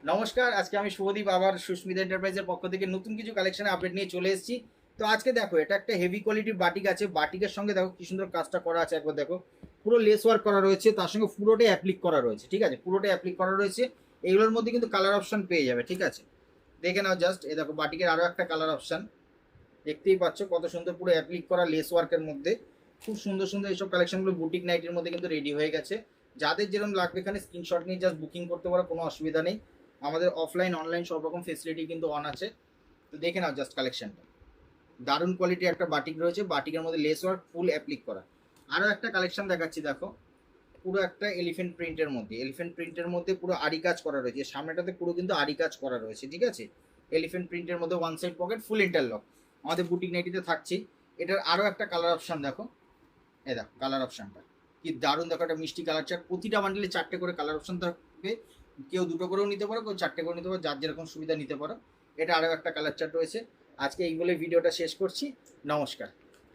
নমস্কার, আজকে আমি শুভদীপ আবার সুস্মিতা এন্টারপ্রাইজের পক্ষ থেকে নতুন কিছু কালেকশনে আপডেট নিয়ে চলে এসেছি। তো আজকে দেখো এটা একটা হেভি কোয়ালিটির বাটিক আছে, বাটিকের সঙ্গে দেখো কি সুন্দর কাজটা করা আছে, একবার দেখো পুরো লেস ওয়ার্ক করা রয়েছে, তার সঙ্গে পুরোটাই অ্যাপ্লিক করা রয়েছে, ঠিক আছে, পুরোটাই অ্যাপ্লিক করা রয়েছে। এগুলোর মধ্যে কিন্তু কালার অপশন পেয়ে যাবে, ঠিক আছে। দেখে নাও জাস্ট, এ দেখো বাটিকের আরও একটা কালার অপশন, দেখতেই পাচ্ছ কত সুন্দর পুরো অ্যাপ্লিক করা লেস ওয়ার্কের মধ্যে। খুব সুন্দর সুন্দর এইসব কালেকশনগুলো বুটিক নাইটের মধ্যে কিন্তু রেডি হয়ে গেছে। যাদের যেরকম লাগবে এখানে স্ক্রিনশট নিয়ে জাস্ট বুকিং করতে পারো, কোনো অসুবিধা নেই। আমাদের অফলাইন অনলাইন সব রকম ফেসিলিটি কিন্তু অন আছে। তো দেখে নাও জাস্ট কালেকশনটা, দারুণ কোয়ালিটি একটা বাটিক রয়েছে, বাটিকের মধ্যে লেস ওয়ার্ক ফুল অ্যাপ্লিক করা। আরও একটা কালেকশন দেখাচ্ছি, দেখো পুরো একটা এলিফেন্ট প্রিন্টের মধ্যে, এলিফেন্ট প্রিন্টের মধ্যে পুরো আরি কাজ করা রয়েছে, সামনেটাতে পুরো কিন্তু আরি কাজ করা রয়েছে, ঠিক আছে। এলিফেন্ট প্রিন্টের মধ্যে one side pocket full interlock, আমাদের বুটিক নাইটিতে থাকছে। এটার আরও একটা কালার অপশান দেখো, এ দেখো কালার অপশানটা কি দারুণ, দেখো একটা মিষ্টি কালার চার্ট, প্রতিটা বান্ডেলে 4টে করে কালার অপশান থাকবে। কেউ 2টো করেও নিতে পারো, কেউ 4টে করে নিতে পারো, যার যেরকম সুবিধা নিতে পারো। এটা আরও একটা কালার চার্ট রয়েছে। আজকে এই বলে ভিডিওটা শেষ করছি। নমস্কার।